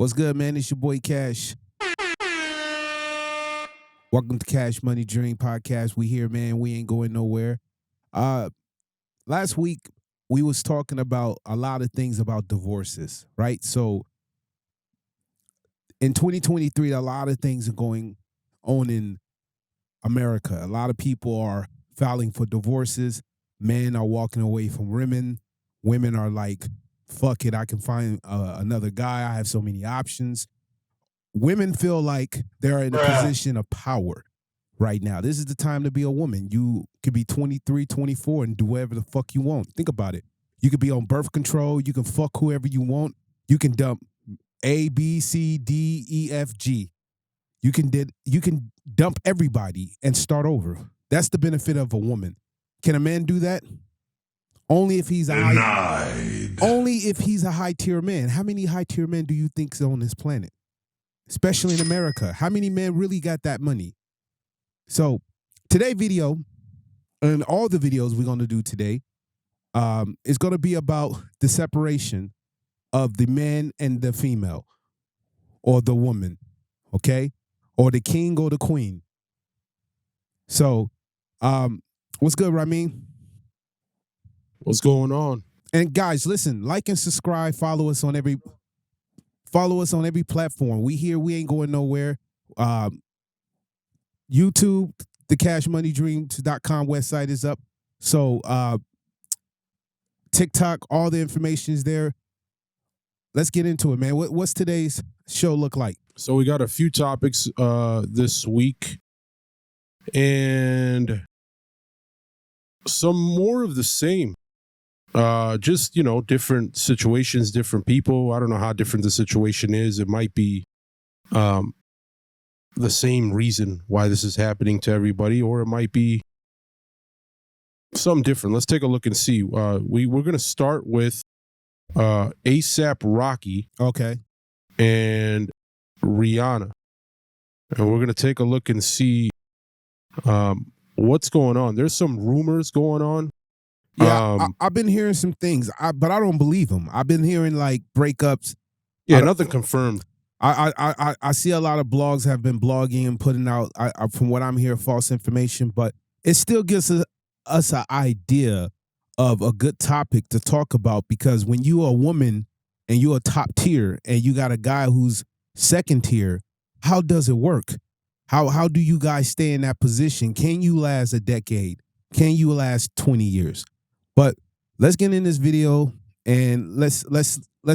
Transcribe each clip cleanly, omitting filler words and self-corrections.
What's good, man? It's your boy Cash. Welcome to Cash Money Dream Podcast. We here, man. We ain't going nowhere. Last week we was talking about a lot of things about divorces, right? So in 2023, a lot of things are going on in America. A lot of people are filing for divorces. Men are walking away from women. Women are like, fuck it, I can find another guy. I have so many options. Women feel like they're in a position of power right now. This is the time to be a woman. You could be 23, 24 and do whatever the fuck you want. Think about it. You could be on birth control. You can fuck whoever you want. You can dump A, B, C, D, E, F, G. You can dump everybody and start over. That's the benefit of a woman. Can a man do that? Only if he's a high tier man. How many high tier men do you think is on this planet? Especially in America. How many men really got that money? So today's video and all the videos we're going to do today is going to be about the separation of the man and the female or the woman, okay? Or the king or the queen. So what's good, Ramin? What's going on? And guys, listen, like and subscribe, follow us on every platform. We here, we ain't going nowhere. YouTube, the cashmoneydreams.com website is up. So TikTok, all the information is there. Let's get into it, man. What's today's show look like? So we got a few topics this week and some more of the same. Just, different situations, different people. I don't know how different the situation is. It might be the same reason why this is happening to everybody, or it might be something different. Let's take a look and see. We're going to start with ASAP Rocky. Okay. And Rihanna. And we're going to take a look and see what's going on. There's some rumors going on. Yeah, I've been hearing some things, but I don't believe them. I've been hearing like breakups. Yeah, nothing confirmed. I see a lot of blogs have been blogging and putting out, from what I'm hearing, false information, but it still gives us an idea of a good topic to talk about, because when you're a woman and you're a top tier and you got a guy who's second tier, how does it work? How do you guys stay in that position? Can you last a decade? Can you last 20 years? But let's get in this video and let's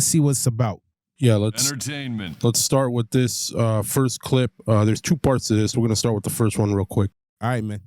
see what it's about. Yeah, let's start with this first clip. There's two parts to this. We're going to start with the first one real quick. All right, man.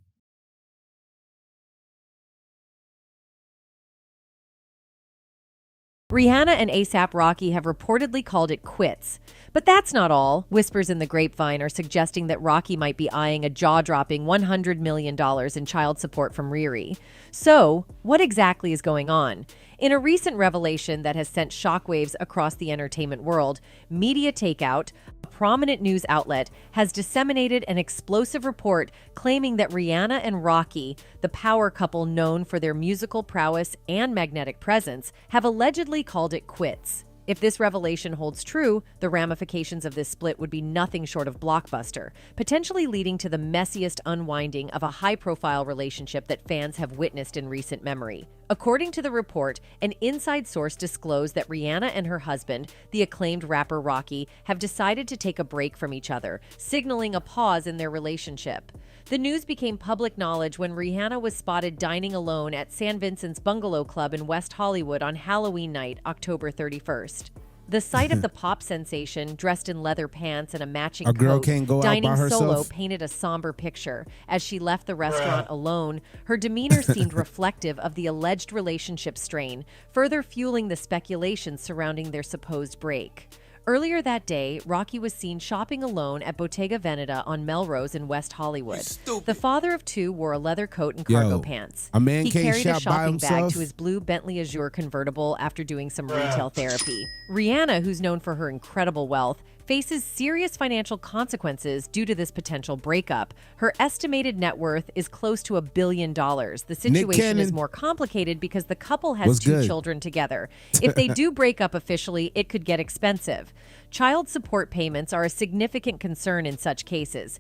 Rihanna and ASAP Rocky have reportedly called it quits. But that's not all. Whispers in the grapevine are suggesting that Rocky might be eyeing a jaw-dropping $100 million in child support from Riri. So, what exactly is going on? In a recent revelation that has sent shockwaves across the entertainment world, Media Takeout, a prominent news outlet, has disseminated an explosive report claiming that Rihanna and Rocky, the power couple known for their musical prowess and magnetic presence, have allegedly called it quits. If this revelation holds true, the ramifications of this split would be nothing short of blockbuster, potentially leading to the messiest unwinding of a high-profile relationship that fans have witnessed in recent memory. According to the report, an inside source disclosed that Rihanna and her husband, the acclaimed rapper Rocky, have decided to take a break from each other, signaling a pause in their relationship. The news became public knowledge when Rihanna was spotted dining alone at San Vincent's Bungalow Club in West Hollywood on Halloween night, October 31st. The sight of the pop sensation, dressed in leather pants and a matching coat, dining solo, painted a somber picture. As she left the restaurant alone, her demeanor seemed reflective of the alleged relationship strain, further fueling the speculation surrounding their supposed break. Earlier that day, Rocky was seen shopping alone at Bottega Veneta on Melrose in West Hollywood. The father of two wore a leather coat and cargo pants. A man he can't carried a shop by shopping bag himself? to his blue Bentley Azure convertible after doing some retail therapy. Rihanna, who's known for her incredible wealth, faces serious financial consequences due to this potential breakup. Her estimated net worth is close to $1 billion. The situation is more complicated because the couple has two children together. If they do break up officially, it could get expensive. Child support payments are a significant concern in such cases.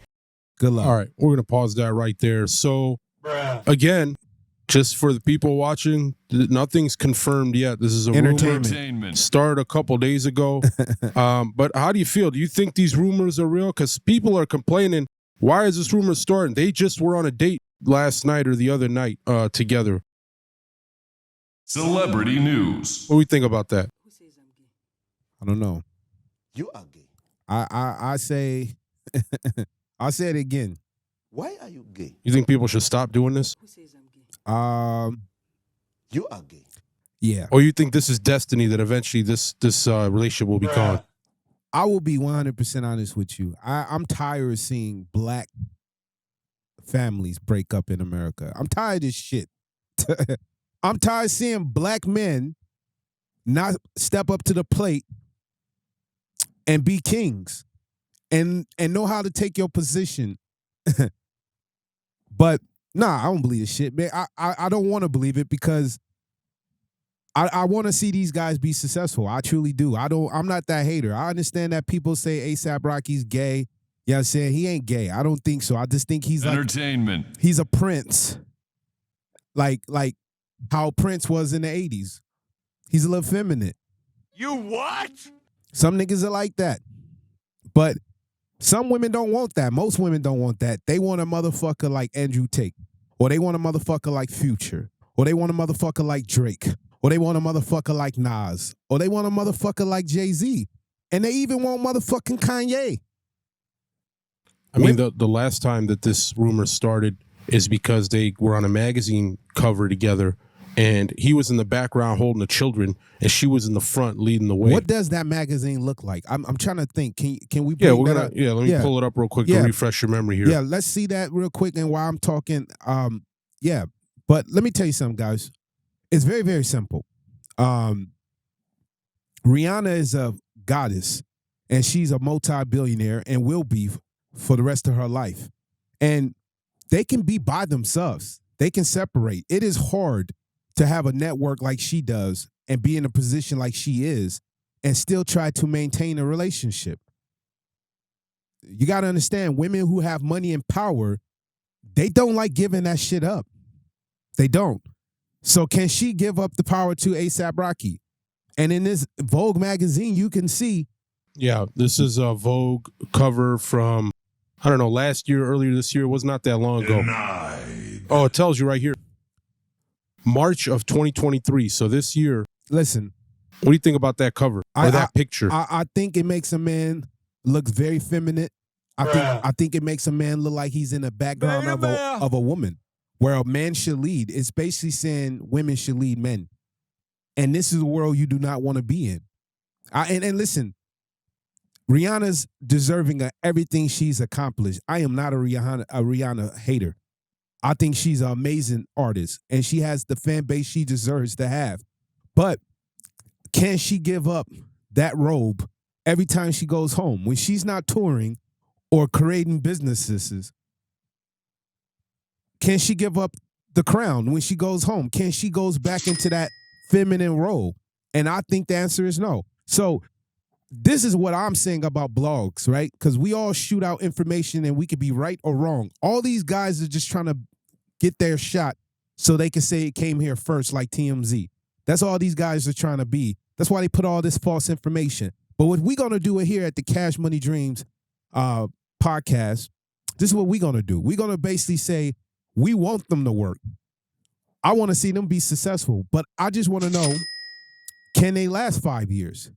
Good luck. All right, we're going to pause that right there. So, again, just for the people watching, nothing's confirmed yet. This is a rumor. Started a couple days ago. But how do you feel? Do you think these rumors are real? Because people are complaining, why is this rumor starting? They just were on a date last night or the other night together. Celebrity news. What do we think about that? I don't know. You are gay. I say, I'll say it again. Why are you gay? You think people should stop doing this? You are gay. Yeah. Or you think this is destiny that eventually this relationship will be gone? I will be 100% honest with you. I'm tired of seeing black families break up in America. I'm tired of this shit. I'm tired of seeing black men not step up to the plate and be kings and know how to take your position. But nah, I don't believe this shit, man. I don't want to believe it because I want to see these guys be successful. I truly do. I'm not that hater. I understand that people say A$AP Rocky's gay. Yeah, I'm saying he ain't gay. I don't think so. I just think he's entertainment. He's a prince. Like how Prince was in the 80s. He's a little feminine. You what? Some niggas are like that. But some women don't want that. Most women don't want that. They want a motherfucker like Andrew Tate. Or they want a motherfucker like Future. Or they want a motherfucker like Drake. Or they want a motherfucker like Nas. Or they want a motherfucker like Jay-Z. And they even want motherfucking Kanye. I mean, the last time that this rumor started is because they were on a magazine cover together, and he was in the background holding the children, and she was in the front leading the way. What does that magazine look like? I'm trying to think. Can we? Yeah, let me pull it up real quick to refresh your memory here. Yeah, let's see that real quick. And while I'm talking, but let me tell you something, guys. It's very, very simple. Rihanna is a goddess, and she's a multi-billionaire and will be for the rest of her life. And they can be by themselves. They can separate. It is hard to have a network like she does and be in a position like she is and still try to maintain a relationship. You got to understand, women who have money and power, they don't like giving that shit up. They don't. So can she give up the power to A$AP Rocky? And in this Vogue magazine, you can see. Yeah, this is a Vogue cover from, I don't know, earlier this year. It was not that long ago. Oh, it tells you right here. March of 2023. So this year. Listen. What do you think about that cover or that picture? I think it makes a man look very feminine. I think it makes a man look like he's in the background of a woman. Where a man should lead. It's basically saying women should lead men. And this is a world you do not want to be in. And listen, Rihanna's deserving of everything she's accomplished. I am not a Rihanna hater. I think she's an amazing artist, and she has the fan base she deserves to have. But can she give up that robe every time she goes home? When she's not touring or creating businesses, can she give up the crown when she goes home? Can she goes back into that feminine role? And I think the answer is no. So this is what I'm saying about blogs, right? Because we all shoot out information and we could be right or wrong. All these guys are just trying to get their shot so they can say it came here first like TMZ. That's all these guys are trying to be. That's why they put all this false information. But what we're going to do here at the Cash Money Dreams podcast, this is what we're going to do. We're going to basically say, we want them to work. I want to see them be successful, but I just want to know, can they last 5 years?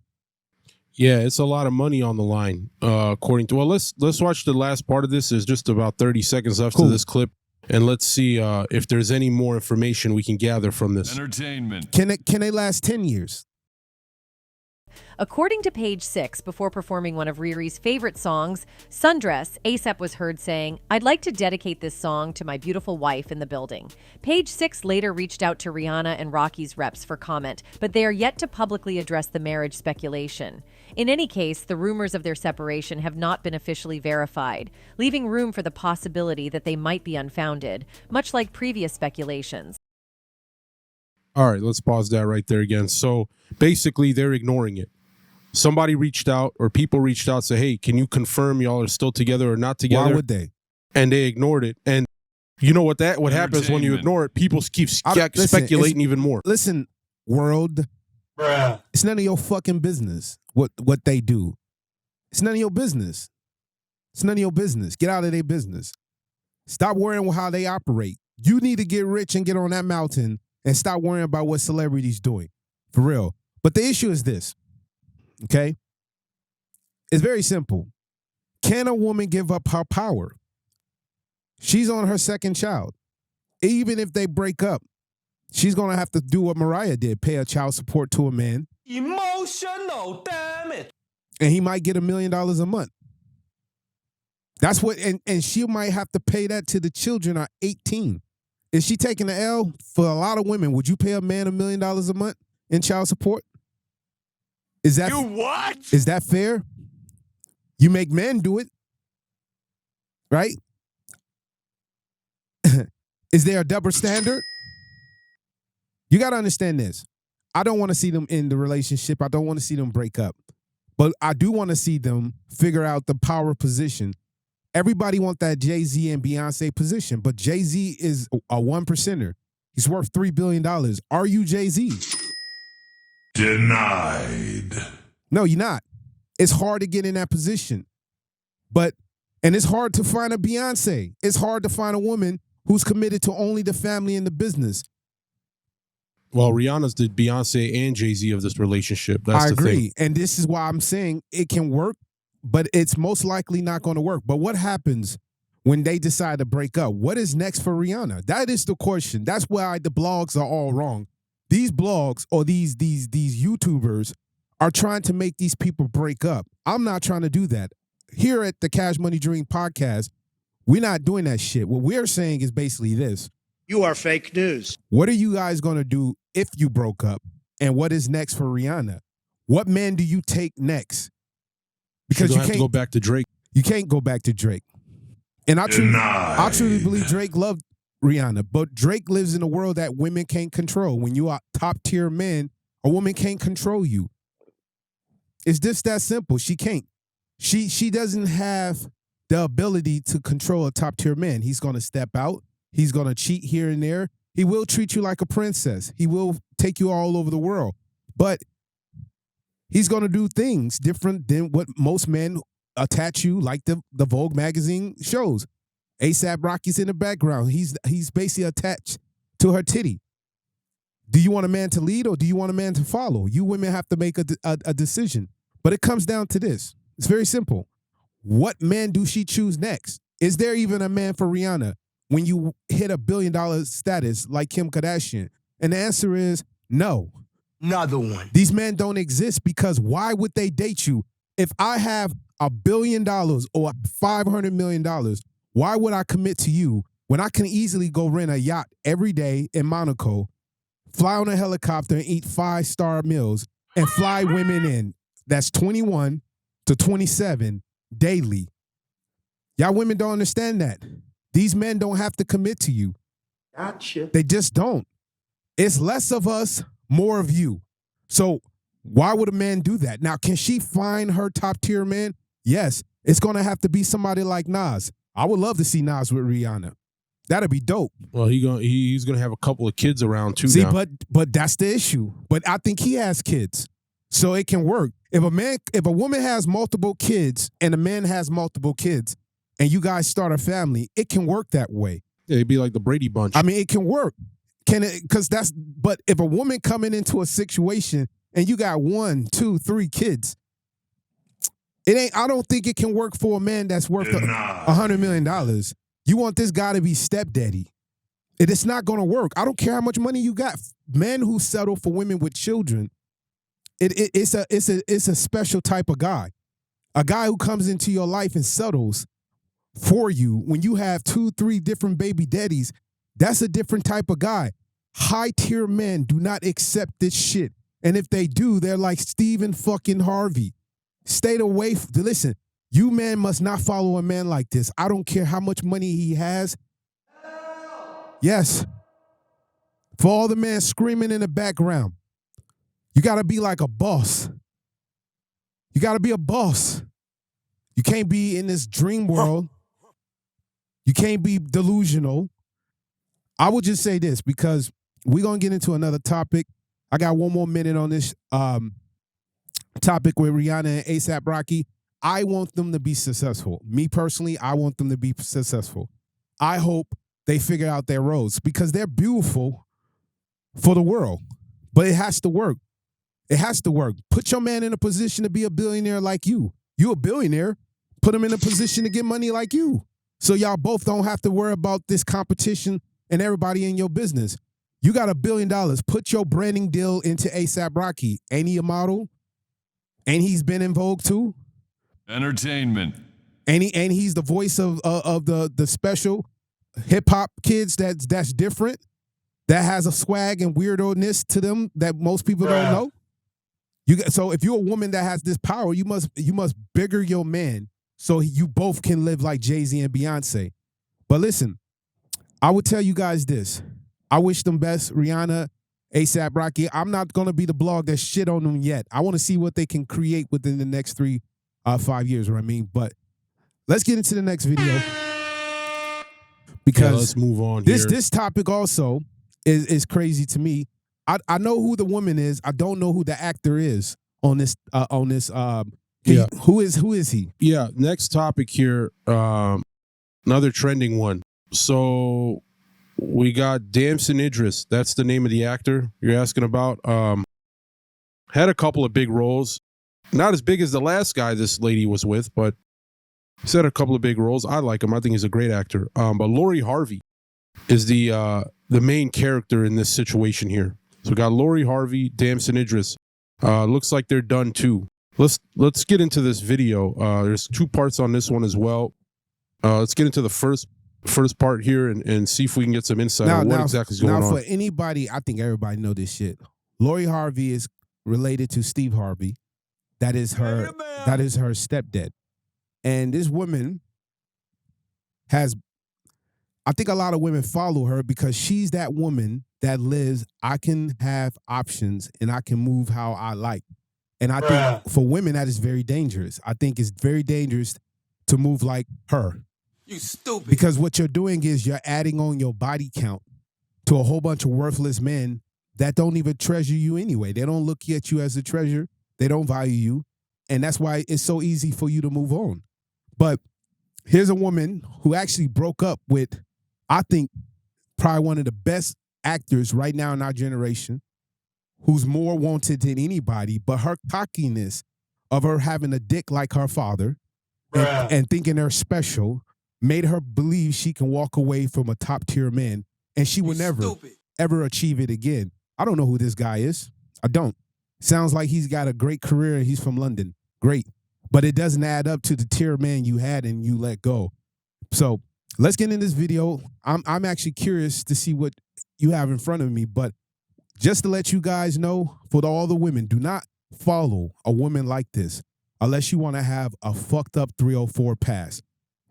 Yeah, it's a lot of money on the line, according to. Well, let's watch the last part of this. There's just about 30 seconds left to this clip, and let's see if there's any more information we can gather from this. Entertainment. Can they last 10 years? According to Page 6, before performing one of Riri's favorite songs, Sundress, A$AP was heard saying, "I'd like to dedicate this song to my beautiful wife in the building." Page 6 later reached out to Rihanna and Rocky's reps for comment, but they are yet to publicly address the marriage speculation. In any case, the rumors of their separation have not been officially verified, leaving room for the possibility that they might be unfounded, much like previous speculations. All right, let's pause that right there again. So basically, they're ignoring it. Somebody reached out or people reached out, say, "Hey, can you confirm y'all are still together or not together?" Why would they? And they ignored it. And you know what happens when you ignore it? People keep speculating even more. Listen, world, it's none of your fucking business what they do. It's none of your business. It's none of your business. Get out of their business. Stop worrying how they operate. You need to get rich and get on that mountain and stop worrying about what celebrities doing. For real. But the issue is this. Okay? It's very simple. Can a woman give up her power? She's on her second child. Even if they break up, she's going to have to do what Mariah did, pay a child support to a man. Emotional, damn it. And he might get $1 million a month. That's what, and she might have to pay that to the children are 18. Is she taking the L? For a lot of women, would you pay a man $1 million a month in child support? Is that You what? Is that fair? You make men do it, right? Is there a double standard? You got to understand this. I don't want to see them in the relationship. I don't want to see them break up. But I do want to see them figure out the power position. Everybody want that Jay-Z and Beyonce position, but Jay-Z is a 1%er. He's worth $3 billion. Are you Jay-Z? Denied. No, you're not. It's hard to get in that position. And it's hard to find a Beyonce. It's hard to find a woman who's committed to only the family and the business. Well, Rihanna's the Beyonce and Jay-Z of this relationship. That's I the agree. thing. And this is why I'm saying it can work, but it's most likely not going to work. But what happens when they decide to break up? What is next for Rihanna? That is the question. That's why the blogs are all wrong. These blogs or these YouTubers are trying to make these people break up. I'm not trying to do that. Here at the Cash Money Dream podcast, we're not doing that shit. What we're saying is basically this. You are fake news. What are you guys going to do if you broke up? And what is next for Rihanna? What man do you take next? Because you have to go back to Drake. You can't go back to Drake. And I truly believe Drake loved Rihanna. But Drake lives in a world that women can't control. When you are top tier men, a woman can't control you. It's just that simple. She can't. She doesn't have the ability to control a top tier man. He's going to step out. He's going to cheat here and there. He will treat you like a princess. He will take you all over the world. But he's going to do things different than what most men attach you, like the Vogue magazine shows. A$AP Rocky's in the background. He's basically attached to her titty. Do you want a man to lead or do you want a man to follow? You women have to make a decision. But it comes down to this. It's very simple. What man do she choose next? Is there even a man for Rihanna when you hit $1 billion status like Kim Kardashian? And the answer is no. Another one. These men don't exist because why would they date you? If I have $1 billion or $500 million, why would I commit to you when I can easily go rent a yacht every day in Monaco, fly on a helicopter and eat 5-star meals and fly women in? That's 21 to 27 daily. Y'all women don't understand that. These men don't have to commit to you. Gotcha. They just don't. It's less of us, more of you. So why would a man do that? Now, can she find her top tier man? Yes. It's going to have to be somebody like Nas. I would love to see Nas with Rihanna. That'd be dope. Well, he's gonna have a couple of kids around too. See, now. but that's the issue. But I think he has kids, so it can work. If a woman has multiple kids and a man has multiple kids, and you guys start a family, it can work that way. Yeah, it'd be like the Brady Bunch. I mean, it can work. Can it? Because that's. But if a woman coming into a situation and you got 1, 2, 3 kids, it ain't. I don't think it can work for a man that's worth $100 million. You want this guy to be stepdaddy. It's not going to work. I don't care how much money you got. Men who settle for women with children It's a special type of guy. A guy who comes into your life and settles for you when you have 2-3 different baby daddies. That's a different type of guy. High tier men do not accept this shit. And if they do, they're like Stephen fucking Harvey. Stay away. Listen, you men must not follow a man like this. I don't care how much money he has. Yes. For all the men screaming in the background, you got to be like a boss. You got to be a boss. You can't be in this dream world. You can't be delusional. I would just say this because we're going to get into another topic. I got 1 more minute on this topic with Rihanna and A$AP Rocky. I want them to be successful. Me personally, I want them to be successful. I hope they figure out their roads because they're beautiful for the world. But it has to work. It has to work. Put your man in a position to be a billionaire like you. You a billionaire. Put him in a position to get money like you. So y'all both don't have to worry about this competition and everybody in your business. You got $1 billion. Put your branding deal into A$AP Rocky. Ain't he a model? Ain't he's been in Vogue too? Entertainment. And he's the voice of the special hip hop kids that's different, that has a swag and weirdo-ness to them that most people don't know. So if you're a woman that has this power, you must bigger your man so you both can live like Jay-Z and Beyonce. But listen, I would tell you guys this. I wish them best, Rihanna, A$AP Rocky. I'm not going to be the blog that shit on them yet. I want to see what they can create within the next 5 years, what I mean. But let's get into the next video. Because let's move on this topic also is crazy to me. I know who the woman is. I don't know who the actor is on this. Who is he? Yeah. Next topic here. Another trending one. So we got Damson Idris. That's the name of the actor you're asking about. Had a couple of big roles. Not as big as the last guy this lady was with, but he's had a couple of big roles. I like him. I think he's a great actor. But Lori Harvey is the main character in this situation here. So we got Lori Harvey, Damson Idris. Looks like they're done too. Let's get into this video. There's 2 parts on this one as well. Let's get into the first part here and see if we can get some insight on what exactly is going on. Now, for anybody, I think everybody know this shit. Lori Harvey is related to Steve Harvey. That is her stepdad. And this woman has, I think a lot of women follow her because she's that woman that lives, I can have options and I can move how I like. And I think for women, that is very dangerous. I think it's very dangerous to move like her. You stupid. Because what you're doing is you're adding on your body count to a whole bunch of worthless men that don't even treasure you anyway. They don't look at you as a treasure. They don't value you. And that's why it's so easy for you to move on. But here's a woman who actually broke up with, I think, probably one of the best actors right now in our generation, who's more wanted than anybody, but her cockiness of her having a dick like her father and thinking they're special made her believe she can walk away from a top-tier man, and she will never, ever achieve it again. I don't know who this guy is. I don't. Sounds like he's got a great career and he's from London. Great. But it doesn't add up to the tier man you had and you let go. So let's get in this video. I'm actually curious to see what you have in front of me. But just to let you guys know, for all the women, do not follow a woman like this unless you want to have a fucked up 304 pass.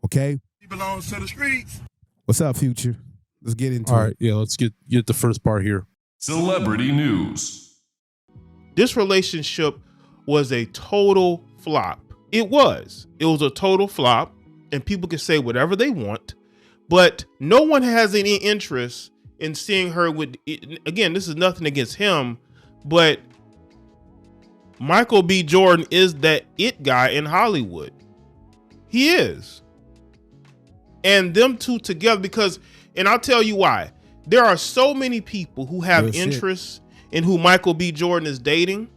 Okay? He belongs to the streets. What's up, Future? Let's get into it. All right, yeah, let's get the first part here. Celebrity news. This relationship was a total flop. It was a total flop, and people can say whatever they want, but no one has any interest in seeing her with, again, this is nothing against him, but Michael B. Jordan is that it guy in Hollywood. He is. And them two together, because, and I'll tell you why. There are so many people who have interest in who Michael B. Jordan is dating.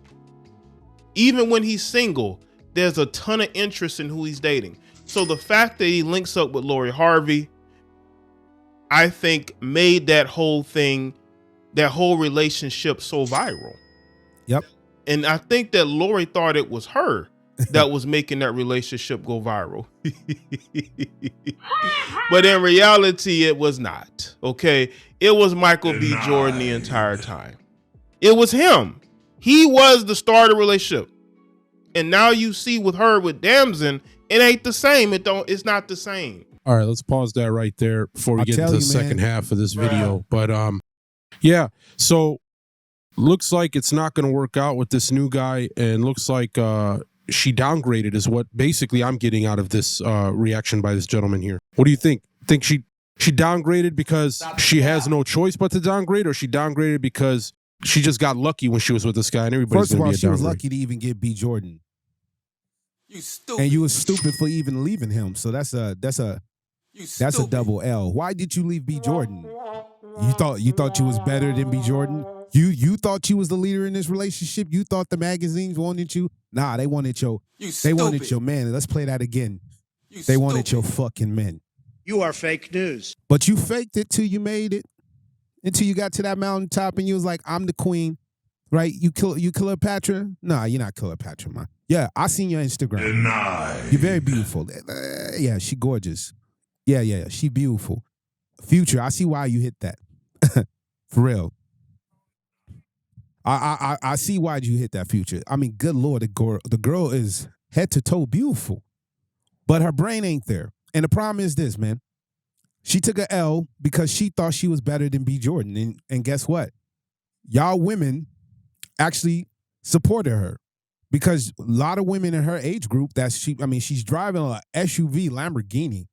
Even when he's single, there's a ton of interest in who he's dating. So the fact that he links up with Lori Harvey, I think made that whole thing, that whole relationship so viral. Yep. And I think that Lori thought it was her that was making that relationship go viral. But in reality, it was not. Okay. It was Michael B. Jordan the entire time. It was him. He was the star of the relationship. And now you see with her with Damson, it ain't the same. It's not the same. All right, let's pause that right there before we get into the second half of this video. But yeah, so looks like it's not going to work out with this new guy, and looks like she downgraded is what basically I'm getting out of this reaction by this gentleman here. What do you think? Think she downgraded because she has no choice but to downgrade, or she downgraded because she just got lucky when she was with this guy and everybody's First of going all, to be a she was downgrade? lucky to even get B. Jordan. You stupid. And you was stupid for even leaving him. So that's a double L. Why did you leave B. Jordan? You thought you was better than B. Jordan? You thought you was the leader in this relationship? You thought the magazines wanted you? Nah, they wanted your man. Let's play that again. They wanted your fucking men. You are fake news. But you faked it till you made it. Until you got to that mountaintop and you was like, I'm the queen. Right? You Cleopatra? Nah, you're not Cleopatra, man. Yeah, I seen your Instagram. Denied. You're very beautiful. Yeah, she gorgeous. Yeah, she beautiful. Future, I see why you hit that. For real. I see why you hit that, Future. I mean, good Lord, the girl is head to toe beautiful. But her brain ain't there. And the problem is this, man. She took a L because she thought she was better than B. Jordan. And guess what? Y'all women actually supported her. Because a lot of women in her age group, she's driving a SUV Lamborghini.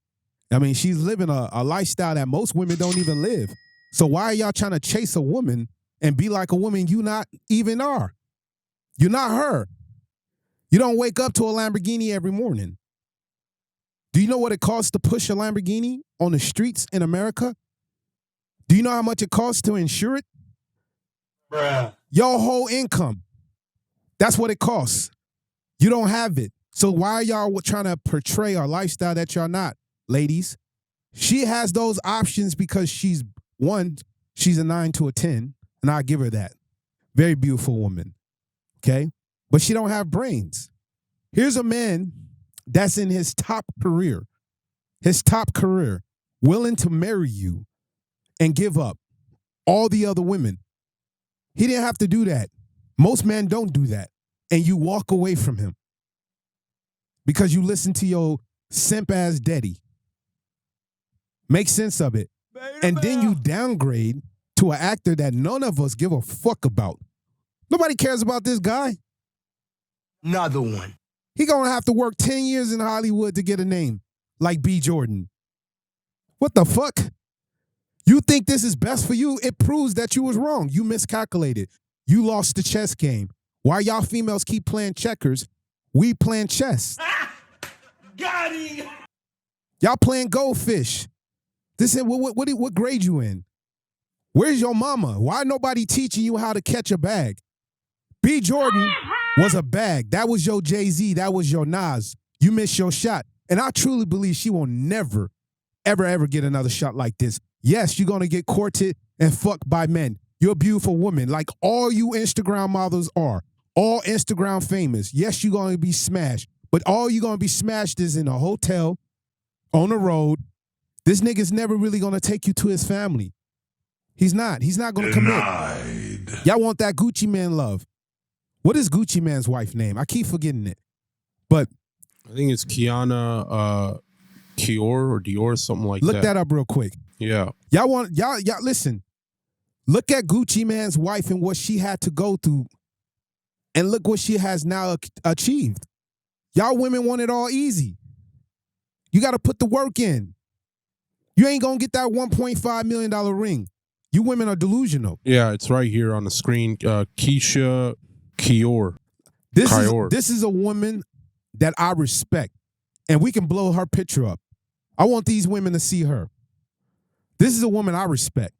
I mean, she's living a lifestyle that most women don't even live. So why are y'all trying to chase a woman and be like a woman you not even are? You're not her. You don't wake up to a Lamborghini every morning. Do you know what it costs to push a Lamborghini on the streets in America? Do you know how much it costs to insure it? Bruh. Your whole income. That's what it costs. You don't have it. So why are y'all trying to portray a lifestyle that y'all not, ladies? She has those options because she's a 9 to a 10, and I give her that. Very beautiful woman. Okay? But she don't have brains. Here's a man that's in his top career, willing to marry you and give up all the other women. He didn't have to do that. Most men don't do that. And you walk away from him because you listen to your simp-ass daddy. Make sense of it. And then you downgrade to an actor that none of us give a fuck about. Nobody cares about this guy. Another one. He gonna have to work 10 years in Hollywood to get a name like B. Jordan. What the fuck? You think this is best for you? It proves that you was wrong. You miscalculated. You lost the chess game. Why y'all females keep playing checkers? We playing chess. Got him. Y'all playing goldfish. This is what grade you in? Where's your mama? Why nobody teaching you how to catch a bag? B. Jordan was a bag. That was your Jay-Z. That was your Nas. You missed your shot. And I truly believe she will never, ever get another shot like this. Yes, you're going to get courted and fucked by men. You're a beautiful woman, like all you Instagram models are. All Instagram famous. Yes, you're going to be smashed. But all you're going to be smashed is in a hotel, on the road. This nigga's never really going to take you to his family. He's not. He's not going to commit. Y'all want that Gucci Man love. What is Gucci Man's wife name? I keep forgetting it. But I think it's Kiana Kior or Dior, something like that. Look that up real quick. Yeah. Y'all listen. Look at Gucci Man's wife and what she had to go through. And look what she has now achieved. Y'all women want it all easy. You got to put the work in. You ain't going to get that $1.5 million ring. You women are delusional. Yeah, it's right here on the screen. Keisha Kior. This is a woman that I respect. And we can blow her picture up. I want these women to see her. This is a woman I respect.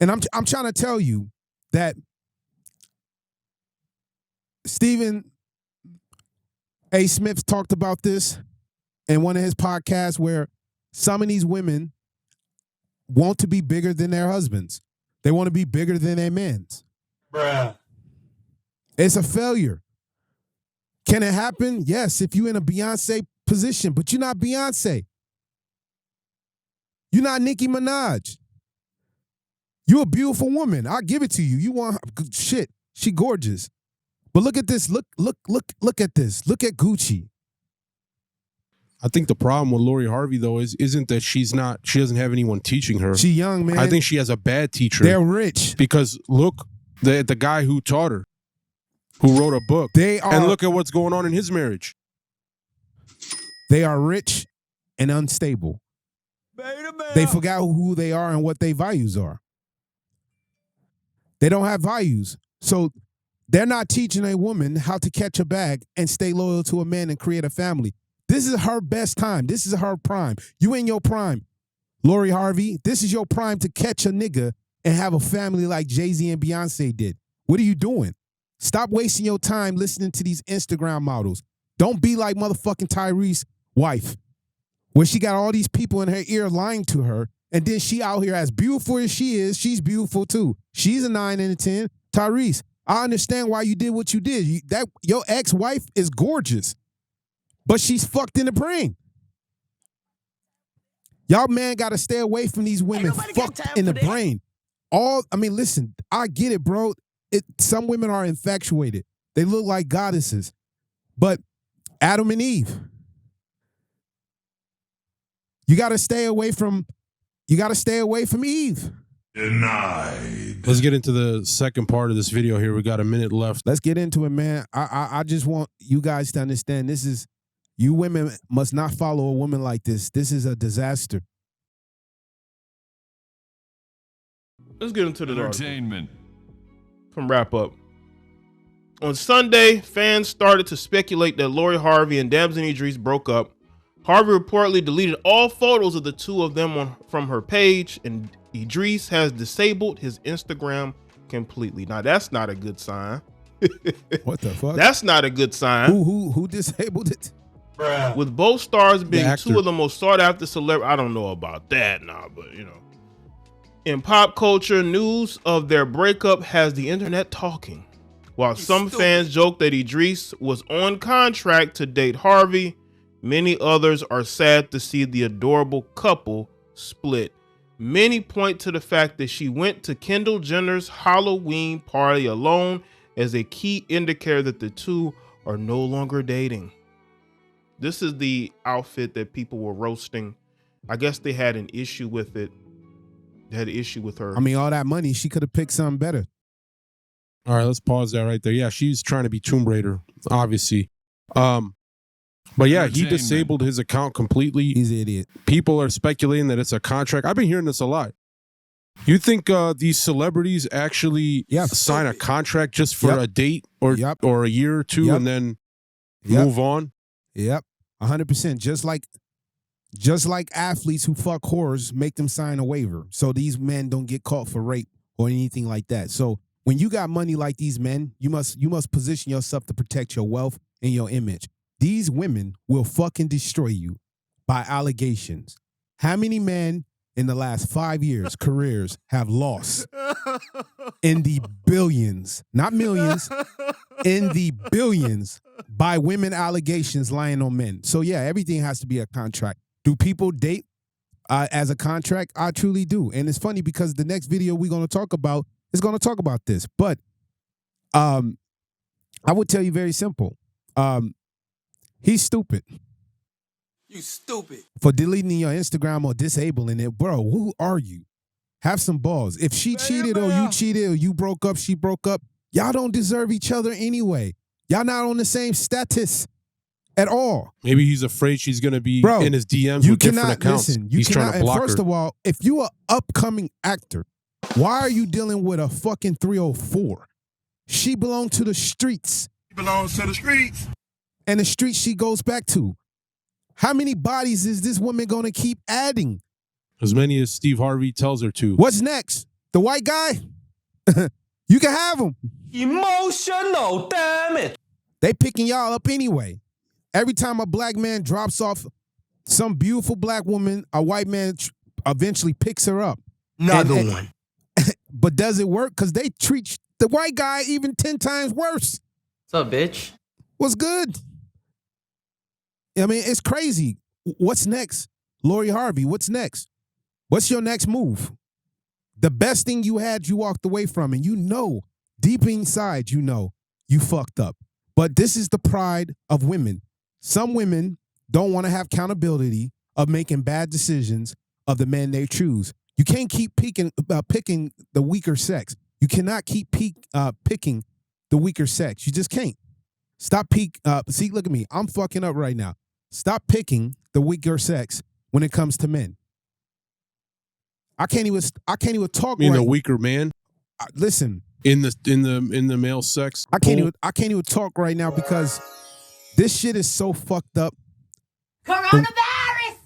And I'm trying to tell you that Stephen A. Smith talked about this in one of his podcasts where some of these women want to be bigger than their husbands. They want to be bigger than their men's. Bruh. It's a failure. Can it happen? Yes, if you're in a Beyonce position, but you're not Beyonce. You're not Nicki Minaj. You're a beautiful woman. I'll give it to you. You want shit. She gorgeous. But look at this. Look at this. Look at Gucci. I think the problem with Lori Harvey though isn't that she doesn't have anyone teaching her. She young, man. I think she has a bad teacher. They're rich. Because look, the guy who taught her, who wrote a book, and look at what's going on in his marriage. They are rich and unstable. They forgot who they are and what their values are. They don't have values. So they're not teaching a woman how to catch a bag and stay loyal to a man and create a family. This is her best time. This is her prime. You in your prime. Lori Harvey, this is your prime to catch a nigga and have a family like Jay-Z and Beyonce did. What are you doing? Stop wasting your time listening to these Instagram models. Don't be like motherfucking Tyrese's wife, where she got all these people in her ear lying to her, and then she out here as beautiful as she is, she's beautiful too. She's a 9 and a 10. Tyrese, I understand why you did what you did. Your ex-wife is gorgeous, but she's fucked in the brain. Y'all man got to stay away from these women fucked in the brain. Listen, I get it, bro. Some women are infatuated. They look like goddesses. But Adam and Eve, you got to stay away from Eve. Denied. Let's get into the second part of this video here. We got a minute left. Let's get into it, man. I just want you guys to understand you women must not follow a woman like this. This is a disaster. Let's get into the Entertainment. From wrap up. On Sunday, fans started to speculate that Lori Harvey and Damson Idris broke up. Harvey reportedly deleted all photos of the two of them from her page, and Idris has disabled his Instagram completely. Now, that's not a good sign. What the fuck? That's not a good sign. Who disabled it? Bruh. With both stars being actor. two of the most sought after celebrities. I don't know about that now, but you know. In pop culture, news of their breakup has the internet talking. While some fans joke that Idris was on contract to date Harvey, many others are sad to see the adorable couple split. Many point to the fact that she went to Kendall Jenner's Halloween party alone as a key indicator that the two are no longer dating. This is the outfit that people were roasting. I guess they had an issue with it. They had an issue with her. I mean, all that money, she could have picked something better. All right, let's pause that right there. Yeah, she's trying to be Tomb Raider, obviously. But yeah, he disabled his account completely. He's an idiot. People are speculating that it's a contract. I've been hearing this a lot. You think these celebrities actually sign a contract just for a date or a year or two and then move on? Yep, 100%. Just like athletes who fuck whores make them sign a waiver so these men don't get caught for rape or anything like that. So when you got money like these men, you must position yourself to protect your wealth and your image. These women will fucking destroy you by allegations. How many men in the last 5 years, careers, have lost in the billions, not millions, in the billions by women allegations lying on men? So yeah, everything has to be a contract. Do people date as a contract? I truly do. And it's funny because the next video we're going to talk about is going to talk about this. But I would tell you very simple. He's stupid. You stupid. For deleting your Instagram or disabling it. Bro, who are you? Have some balls. If she cheated or you cheated or you broke up, she broke up, y'all don't deserve each other anyway. Y'all not on the same status at all. Maybe he's afraid she's going to be in his DMs with different accounts. Listen, he's trying to block her. First of all, if you're an upcoming actor, why are you dealing with a fucking 304? She belonged to the streets. She belongs to the streets. And the streets she goes back to. How many bodies is this woman going to keep adding? As many as Steve Harvey tells her to. What's next? The white guy? You can have him. Emotional, damn it. They picking y'all up anyway. Every time a black man drops off some beautiful black woman, a white man eventually picks her up. Another one. But does it work? Because they treat The white guy even 10 times worse. What's up, bitch? What's good? I mean, it's crazy. What's next? Lori Harvey, what's next? What's your next move? The best thing you had, you walked away from, and you know, deep inside, you know, you fucked up. But this is the pride of women. Some women don't want to have accountability of making bad decisions of the men they choose. You can't keep picking the weaker sex. You cannot keep picking the weaker sex. You just can't. Stop see, look at me. I'm fucking up right now. Stop picking the weaker sex when it comes to men. I can't even talk. You mean the weaker man? Listen. In the male sex. I can't even talk right now because this shit is so fucked up. Coronavirus!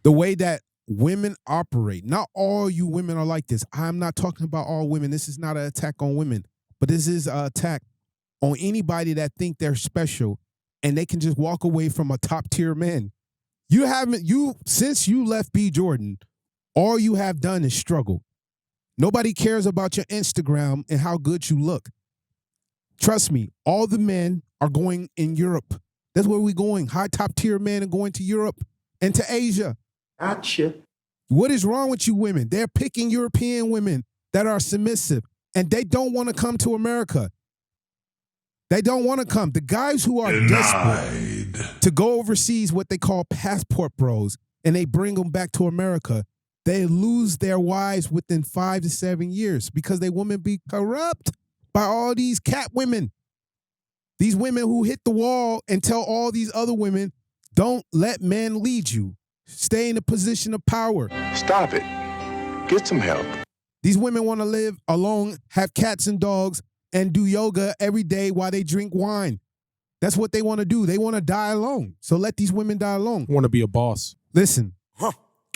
The way that women operate. Not all you women are like this. I'm not talking about all women. This is not an attack on women, but this is an attack on anybody that think they're special and they can just walk away from a top tier man. Since you left B. Jordan, all you have done is struggle. Nobody cares about your Instagram and how good you look. Trust me, all the men are going in Europe. That's where we're going. High top tier men are going to Europe and to Asia. Gotcha. What is wrong with you women? They're picking European women that are submissive, and they don't want to come to America. They don't want to come. The guys who are desperate to go overseas, what they call passport bros, and they bring them back to America, they lose their wives within 5 to 7 years because they women be corrupt by all these cat women. These women who hit the wall and tell all these other women, don't let men lead you. Stay in a position of power. Stop it. Get some help. These women want to live alone, have cats and dogs, and do yoga every day while they drink wine. That's what they want to do. They want to die alone. So let these women die alone. Want to be a boss. Listen,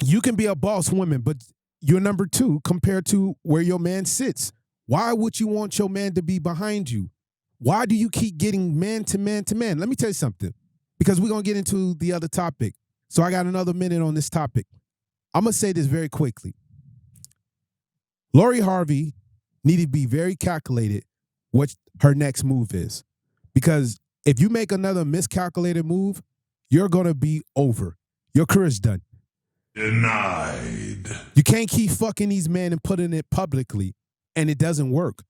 you can be a boss woman, but you're number 2 compared to where your man sits. Why would you want your man to be behind you? Why do you keep getting man to man to man? Let me tell you something, because we're going to get into the other topic. So I got another minute on this topic. I'm going to say this very quickly. Lori Harvey needed to be very calculated what her next move is. Because if you make another miscalculated move, you're going to be over. Your career's done. Denied. You can't keep fucking these men and putting it publicly, and it doesn't work.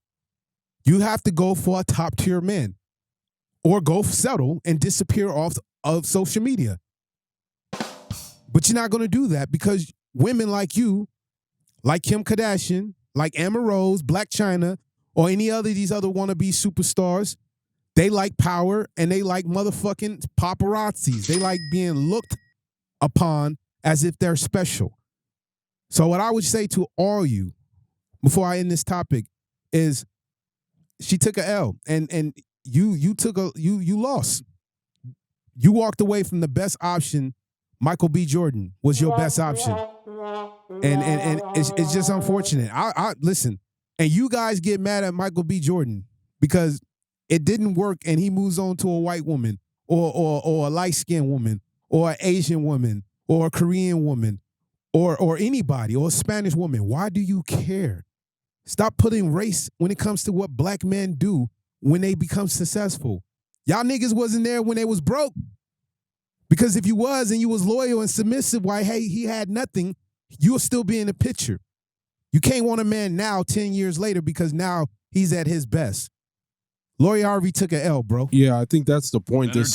You have to go for a top tier man or go settle and disappear off of social media. But you're not going to do that because women like you, like Kim Kardashian, like Amber Rose, Black China, or any other of these other wannabe superstars, they like power and they like motherfucking paparazzis. They like being looked upon as if they're special. So what I would say to all you, before I end this topic, is she took a L and you lost. You walked away from the best option. Michael B. Jordan was your best option. And it's just unfortunate. I listen, and you guys get mad at Michael B. Jordan because it didn't work and he moves on to a white woman or a light-skinned woman or an Asian woman or a Korean woman or anybody or a Spanish woman. Why do you care? Stop putting race when it comes to what black men do when they become successful. Y'all niggas wasn't there when they was broke. Because if you was and you was loyal and submissive, why, hey, he had nothing, you'll still be in the picture. You can't want a man now 10 years later because now he's at his best. Lori Harvey took an L, bro. Yeah, I think that's the point this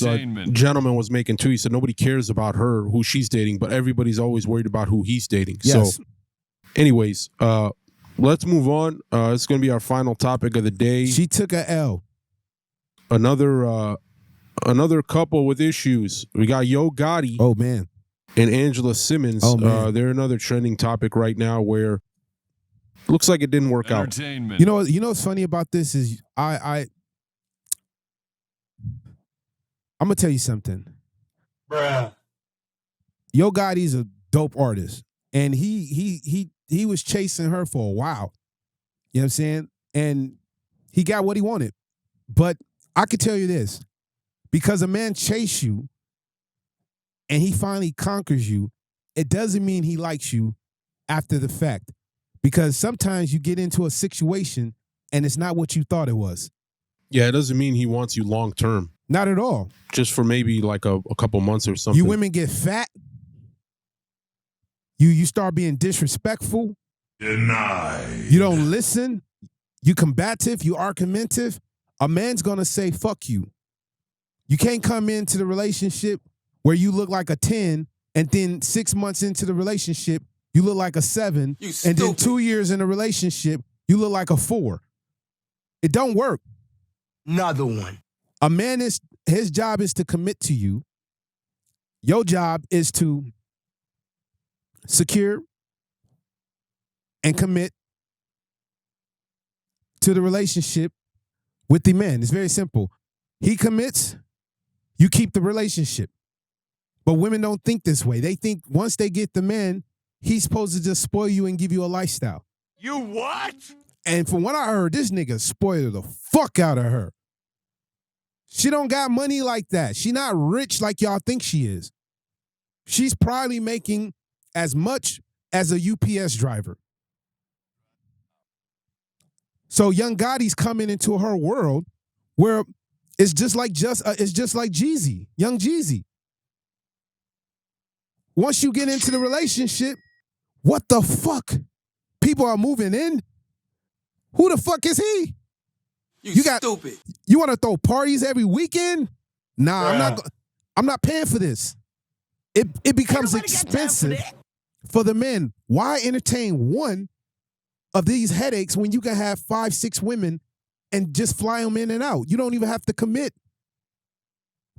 gentleman was making too. He said nobody cares about her, who she's dating, but everybody's always worried about who he's dating. Yes. So anyways, let's move on. It's going to be our final topic of the day. She took an L. Another couple with issues. We got Yo Gotti. Oh, man. And Angela Simmons. Oh, man. They're another trending topic right now where looks like it didn't work out. You know what's funny about this is I'm going to tell you something. Bruh. Yo Gotti's a dope artist. And he was chasing her for a while. You know what I'm saying? And he got what he wanted. But I could tell you this. Because a man chase you and he finally conquers you, it doesn't mean he likes you after the fact. Because sometimes you get into a situation and it's not what you thought it was. Yeah, it doesn't mean he wants you long term. Not at all. Just for maybe like a couple months or something. You women get fat. You start being disrespectful. Denied. You don't listen. You combative. You argumentative. A man's going to say, fuck you. You can't come into the relationship where you look like a 10 and then 6 months into the relationship, you look like a 7. And then 2 years in a relationship, you look like a 4. It don't work. Another one. A man his job is to commit to you. Your job is to secure and commit to the relationship with the man. It's very simple. He commits, you keep the relationship. But women don't think this way. They think once they get the man, he's supposed to just spoil you and give you a lifestyle. You what? And from what I heard, this nigga spoiled the fuck out of her. She don't got money like that. She not rich like y'all think she is. She's probably making as much as a UPS driver. So Young Gotti's coming into her world where it's just like Jeezy, Young Jeezy. Once you get into the relationship, what the fuck? People are moving in. Who the fuck is he? You stupid. You want to throw parties every weekend? Nah, I'm not paying for this. It becomes expensive for the men. Why entertain one of these headaches when you can have 5, 6 women and just fly them in and out? You don't even have to commit.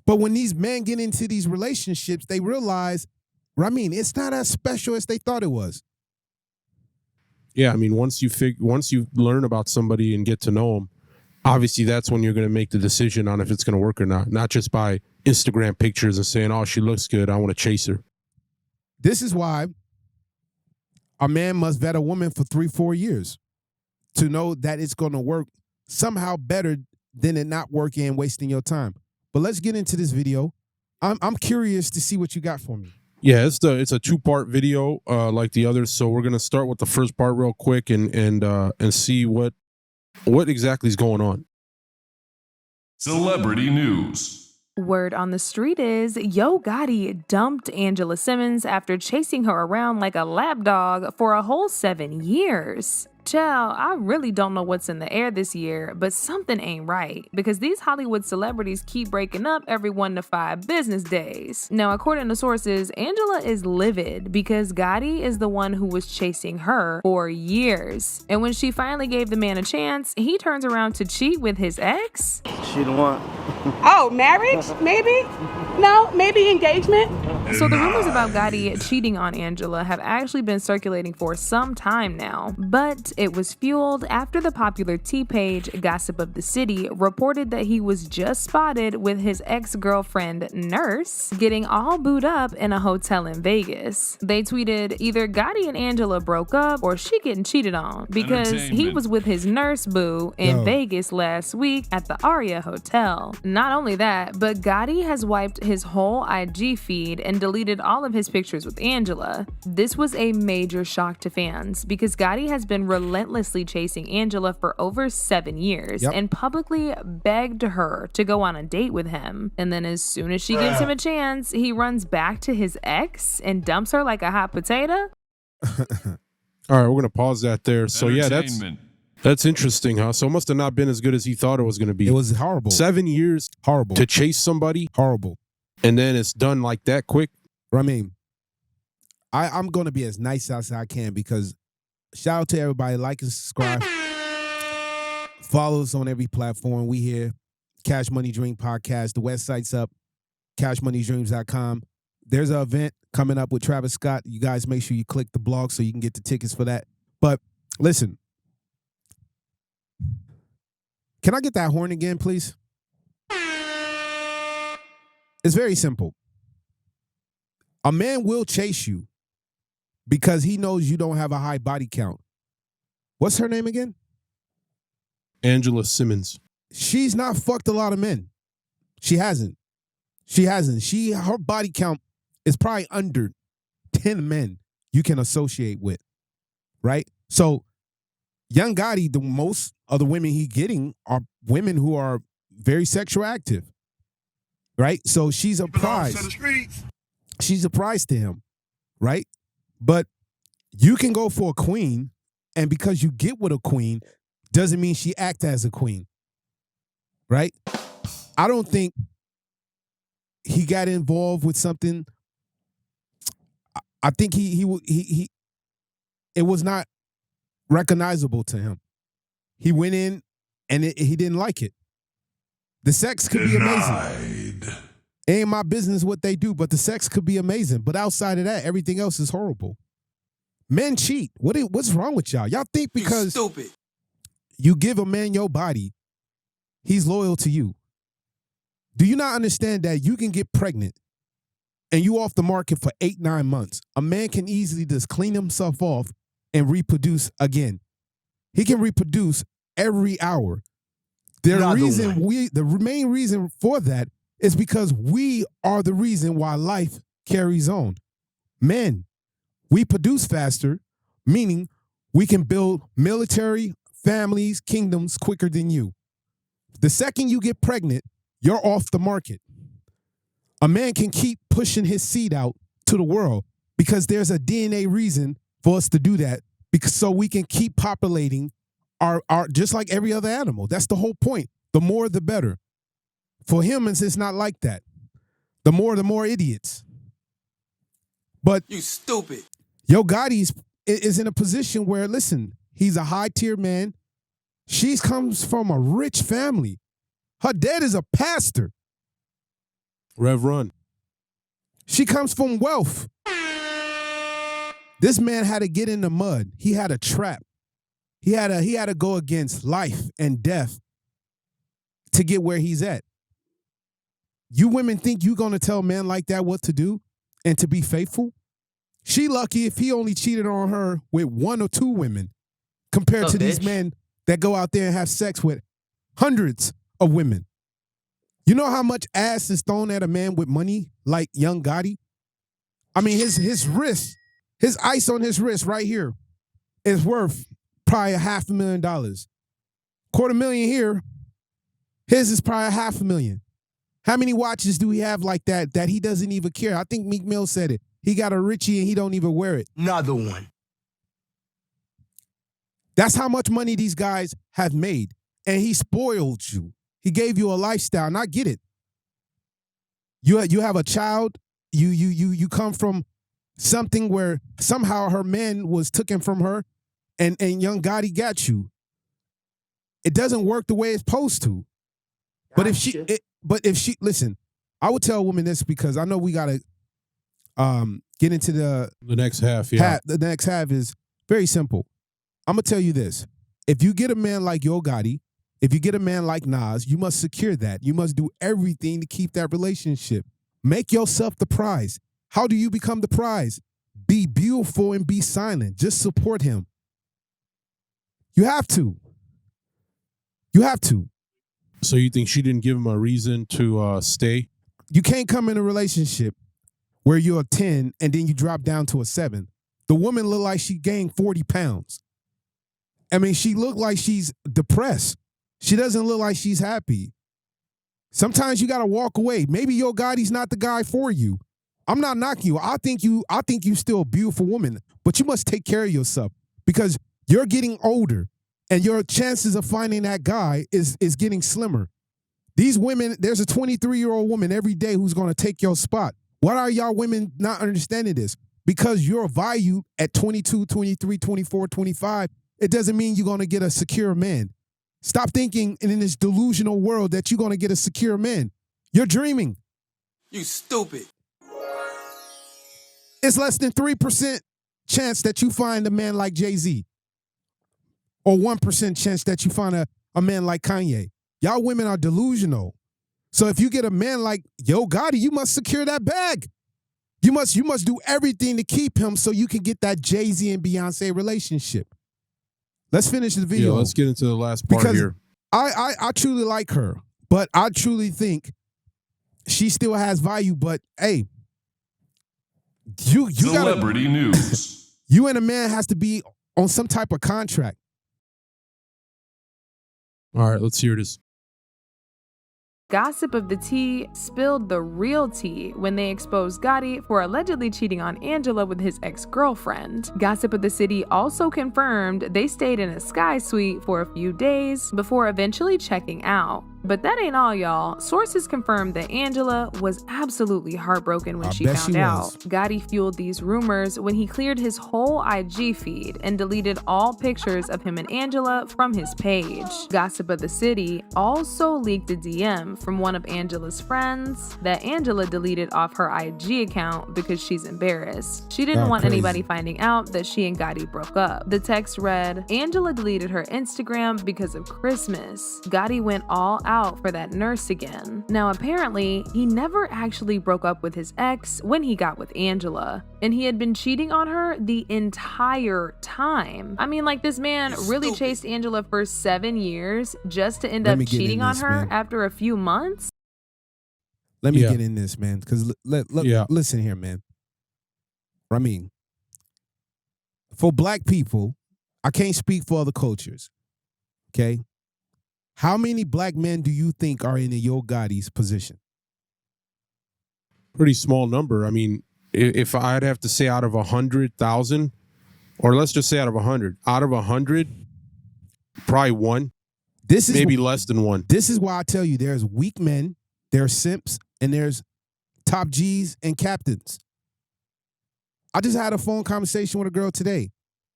But when these men get into these relationships, they realize, I mean, it's not as special as they thought it was. Yeah, I mean, once you learn about somebody and get to know them, obviously that's when you're going to make the decision on if it's going to work or not just by Instagram pictures and saying, oh, she looks good, I want to chase her. This is why a man must vet a woman for 3-4 years to know that it's going to work somehow better than it not working and wasting your time. But let's get into this video. I'm curious to see what you got for me. Yeah, it's a 2-part video like the others. So we're gonna start with the first part real quick and see what exactly is going on. Celebrity news. Word on the street is Yo Gotti dumped Angela Simmons after chasing her around like a lap dog for a whole 7 years. Child, I really don't know what's in the air this year, but something ain't right because these Hollywood celebrities keep breaking up every 1 to 5 business days. Now, according to sources, Angela is livid because Gotti is the one who was chasing her for years. And when she finally gave the man a chance, he turns around to cheat with his ex. She the one. Oh, marriage? Maybe? No, maybe engagement? So the rumors about Gotti cheating on Angela have actually been circulating for some time now, but it was fueled after the popular T page Gossip of the City reported that he was just spotted with his ex-girlfriend Nurse getting all booed up in a hotel in Vegas. They tweeted either Gotti and Angela broke up or she getting cheated on because he was with his nurse boo in Vegas last week at the Aria Hotel. Not only that, but Gotti has wiped his whole IG feed and deleted all of his pictures with Angela. This was a major shock to fans because Gotti has been relentlessly chasing Angela for over 7 years and publicly begged her to go on a date with him. And then as soon as she gives him a chance, he runs back to his ex and dumps her like a hot potato. All right, we're going to pause that there. So yeah, that's interesting, huh? So it must have not been as good as he thought it was going to be. It was horrible. 7 years horrible to chase somebody. Horrible. And then it's done like that quick. I mean, I'm going to be as nice as I can because shout out to everybody. Like and subscribe. Follow us on every platform. We here. Cash Money Dream Podcast. The website's up. CashMoneyDreams.com. There's an event coming up with Travis Scott. You guys make sure you click the blog so you can get the tickets for that. But listen. Can I get that horn again, please? It's very simple. A man will chase you because he knows you don't have a high body count. What's her name again? Angela Simmons. She's not fucked a lot of men. She hasn't. Her body count is probably under 10 men you can associate with, right? So Young Gotti, the most of the women he getting are women who are very sexual active, right? So she's a prize. She's a prize to him, right? But you can go for a queen, and because you get with a queen, doesn't mean she act as a queen, right? I don't think he got involved with something. I think he it was not recognizable to him. He went in and he didn't like it. The sex could be amazing. It ain't my business what they do, but the sex could be amazing. But outside of that, everything else is horrible. Men cheat. What's wrong with y'all? Y'all think because you give a man your body, he's loyal to you. Do you not understand that you can get pregnant and you off the market for 8-9 months? A man can easily just clean himself off and reproduce again. He can reproduce every hour. The main reason for that is because we are the reason why life carries on. Men, we produce faster, meaning we can build military, families, kingdoms quicker than you. The second you get pregnant, you're off the market. A man can keep pushing his seed out to the world because there's a DNA reason for us to do that, because so we can keep populating our just like every other animal. That's the whole point. The more, the better. For humans, it's not like that. The more idiots. But you stupid. Yo Gotti is in a position where, listen, he's a high-tier man. She comes from a rich family. Her dad is a pastor. Rev Run. She comes from wealth. This man had to get in the mud. He had a trap. He had to go against life and death to get where he's at. You women think you're going to tell a man like that what to do and to be faithful? She lucky if he only cheated on her with 1 or 2 women compared to these men that go out there and have sex with hundreds of women. You know how much ass is thrown at a man with money like Young Gotti? I mean, his wrist, his ice on his wrist right here is worth probably $500,000. $250,000 here. His is probably $500,000. How many watches do we have like that he doesn't even care? I think Meek Mill said it. He got a Richie and he don't even wear it. Another one. That's how much money these guys have made. And he spoiled you. He gave you a lifestyle, and I get it. You have a child. You come from something where somehow her man was taken from her, and Young Gotti got you. It doesn't work the way it's supposed to. But if she listen, I would tell a woman this because I know we gotta get into the next half. Yeah, the next half is very simple. I'm gonna tell you this: if you get a man like Yo Gotti, if you get a man like Nas, you must secure that. You must do everything to keep that relationship. Make yourself the prize. How do you become the prize? Be beautiful and be silent. Just support him. You have to. You have to. So you think she didn't give him a reason to stay? You can't come in a relationship where you're a 10 and then you drop down to a 7. The woman looked like she gained 40 pounds. I mean, she looked like she's depressed. She doesn't look like she's happy. Sometimes you got to walk away. Maybe Yo Gotti's not the guy for you. I'm not knocking you. I think you still a beautiful woman, but you must take care of yourself because you're getting older and your chances of finding that guy is getting slimmer. These women, there's a 23-year-old woman every day who's going to take your spot. What are y'all women not understanding this? Because you're valued at 22, 23, 24, 25, it doesn't mean you're going to get a secure man. Stop thinking in this delusional world that you're going to get a secure man. You're dreaming. You stupid. It's less than 3% chance that you find a man like Jay-Z. Or 1% chance that you find a man like Kanye. Y'all women are delusional. So if you get a man like Yo Gotti, you must secure that bag. You must do everything to keep him so you can get that Jay-Z and Beyonce relationship. Let's finish the video. Yeah, let's get into the last part because here. I truly like her, but I truly think she still has value. But hey, you Celebrity gotta, news. You and a man has to be on some type of contract. All right, let's hear this. Gossip of the Tea spilled the real tea when they exposed Gotti for allegedly cheating on Angela with his ex-girlfriend. Gossip of the City also confirmed they stayed in a Sky Suite for a few days before eventually checking out. But that ain't all, y'all. Sources confirmed that Angela was absolutely heartbroken when she found out. Gotti fueled these rumors when he cleared his whole IG feed and deleted all pictures of him and Angela from his page. Gossip of the City also leaked a DM from one of Angela's friends that Angela deleted off her IG account because she's embarrassed. She didn't want anybody finding out that she and Gotti broke up. The text read, Angela deleted her Instagram because of Christmas. Gotti went all out for that nurse again. Now apparently, he never actually broke up with his ex when he got with Angela, and he had been cheating on her the entire time. I mean, like, this man really chased Angela for 7 years just to end up cheating on her after a few months? Let me get in this, man, because listen here, man. I mean, for black people, I can't speak for other cultures, okay? How many black men do you think are in a Yo Gotti's position? Pretty small number. I mean, if I'd have to say out of 100,000, or let's just say out of 100, probably one. This is maybe less than one. This is why I tell you there's weak men, there's simps, and there's top G's and captains. I just had a phone conversation with a girl today.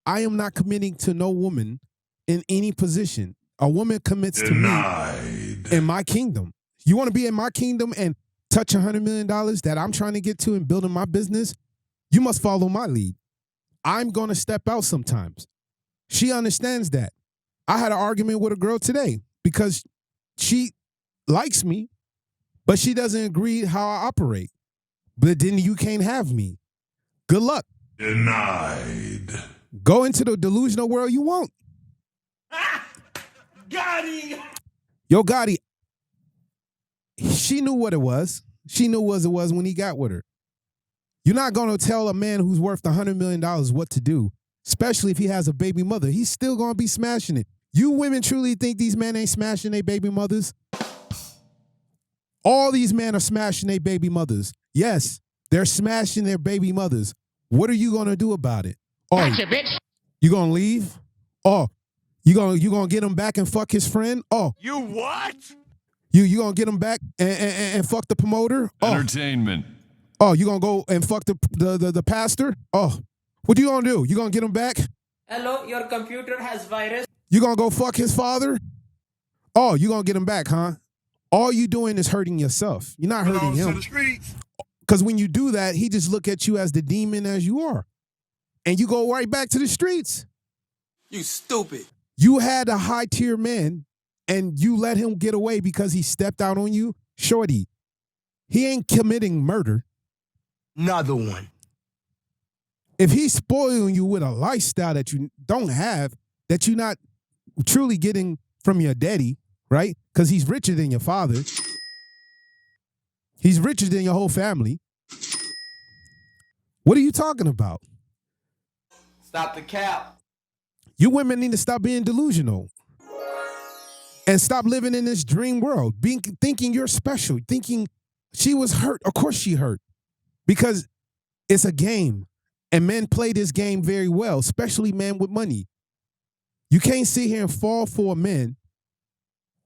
I am not committing to no woman in any position. A woman commits to me in my kingdom. You want to be in my kingdom and touch $100 million that I'm trying to get to and building my business? You must follow my lead. I'm going to step out sometimes. She understands that. I had an argument with a girl today because she likes me, but she doesn't agree how I operate. But then you can't have me. Good luck. Denied. Go into the delusional world you want. Gotti! Yo Gotti, she knew what it was. She knew what it was when he got with her. You're not going to tell a man who's worth $100 million what to do, especially if he has a baby mother. He's still going to be smashing it. You women truly think these men ain't smashing their baby mothers? All these men are smashing their baby mothers. Yes, they're smashing their baby mothers. What are you going to do about it? Oh, gotcha, bitch. You going to leave? Oh, you gonna get him back and fuck his friend? Oh. You what? You gonna get him back and fuck the promoter? Oh. Entertainment. Oh, you gonna go and fuck the pastor? Oh. What you gonna do? You gonna get him back? Hello, your computer has virus. You gonna go fuck his father? Oh, you gonna get him back, huh? All you doing is hurting yourself. You're not hurting him. Because when you do that, he just look at you as the demon as you are. And you go right back to the streets. You stupid. You had a high-tier man, and you let him get away because he stepped out on you? Shorty, he ain't committing murder. Another one. If he's spoiling you with a lifestyle that you don't have, that you're not truly getting from your daddy, right? Because he's richer than your father. He's richer than your whole family. What are you talking about? Stop the cap. You women need to stop being delusional and stop living in this dream world, thinking you're special, thinking she was hurt. Of course she hurt because it's a game and men play this game very well, especially men with money. You can't sit here and fall for a man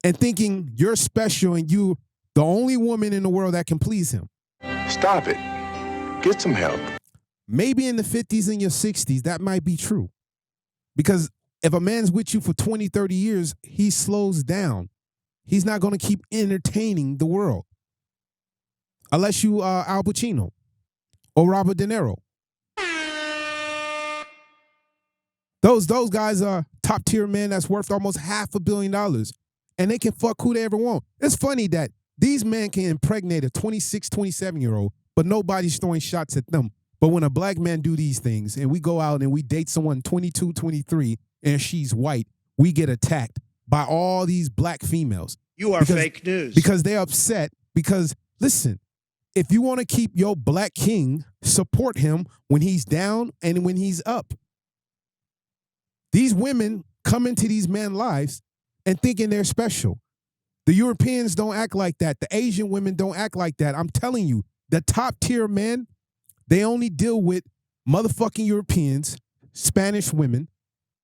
and thinking you're special and you the only woman in the world that can please him. Stop it. Get some help. Maybe in the 50s and your 60s, that might be true. Because if a man's with you for 20, 30 years, he slows down. He's not going to keep entertaining the world. Unless you are Al Pacino or Robert De Niro. Those guys are top tier men that's worth almost $500 million. And they can fuck who they ever want. It's funny that these men can impregnate a 26, 27-year-old, but nobody's throwing shots at them. But when a black man do these things and we go out and we date someone 22, 23, and she's white, we get attacked by all these black females. You are fake news. Because they're upset. Because, listen, if you want to keep your black king, support him when he's down and when he's up. These women come into these men's lives and thinking they're special. The Europeans don't act like that. The Asian women don't act like that. I'm telling you, the top tier men, they only deal with motherfucking Europeans, Spanish women,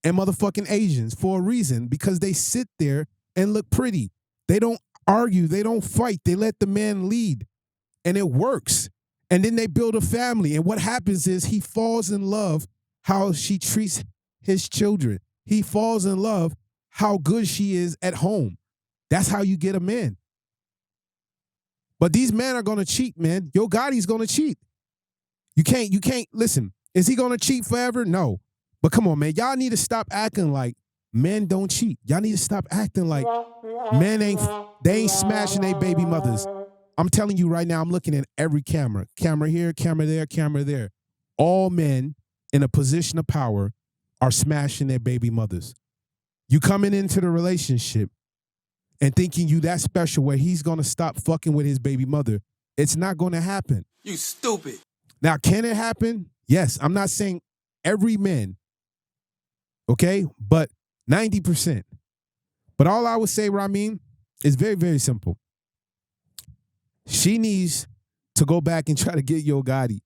and motherfucking Asians for a reason, because they sit there and look pretty. They don't argue. They don't fight. They let the man lead, and it works. And then they build a family. And what happens is he falls in love how she treats his children. He falls in love how good she is at home. That's how you get a man. But these men are going to cheat, man. Yo Gotti's going to cheat. You can't, listen, is he going to cheat forever? No. But come on, man. Y'all need to stop acting like men don't cheat. Y'all need to stop acting like men ain't smashing their baby mothers. I'm telling you right now, I'm looking at every camera. Camera here, camera there, camera there. All men in a position of power are smashing their baby mothers. You coming into the relationship and thinking you that special where he's going to stop fucking with his baby mother. It's not going to happen. You stupid. Now, can it happen? Yes. I'm not saying every man, okay? But 90%. But all I would say, Ramin, is very, very simple. She needs to go back and try to get Yo Gotti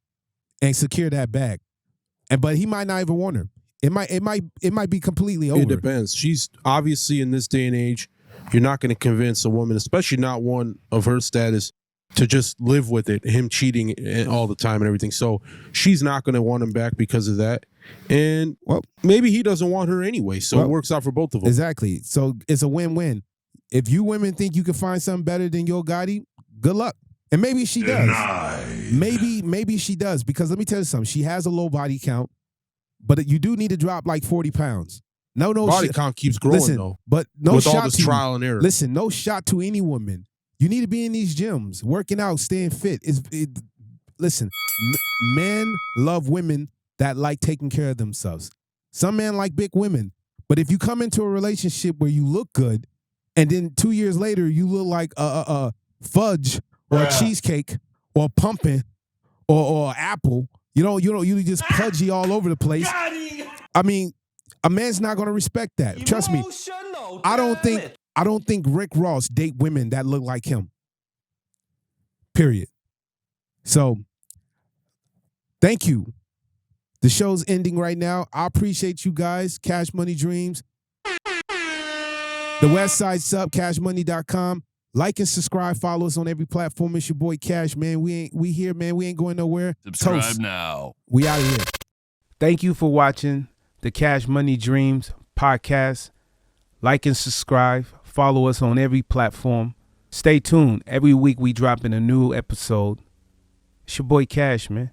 and secure that bag. But he might not even want her. It might be completely over. It depends. She's obviously, in this day and age, you're not going to convince a woman, especially not one of her status, to just live with it, him cheating all the time and everything. So she's not going to want him back because of that. And maybe he doesn't want her anyway. So it works out for both of them. Exactly. So it's a win-win. If you women think you can find something better than Yo Gotti, good luck. And maybe she does. Maybe she does. Because let me tell you something. She has a low body count, but you do need to drop like 40 pounds. No, body count keeps growing, though. But no with shot all this to trial and error. Listen, no shot to any woman. You need to be in these gyms, working out, staying fit. Listen, men love women that like taking care of themselves. Some men like big women. But if you come into a relationship where you look good, and then 2 years later you look like a fudge or a cheesecake or a pumpkin or apple, you just pudgy all over the place. I mean, a man's not going to respect that. Trust me. I don't think Rick Ross date women that look like him. Period. So, thank you. The show's ending right now. I appreciate you guys. Cash Money Dreams. The West Side Sub, cashmoney.com. Like and subscribe. Follow us on every platform. It's your boy Cash, man. We here, man. We ain't going nowhere. Subscribe Toast. now. We out of here. Thank you for watching the Cash Money Dreams podcast. Like and subscribe. Follow us on every platform. Stay tuned. Every week we drop in a new episode. It's your boy Cash, man.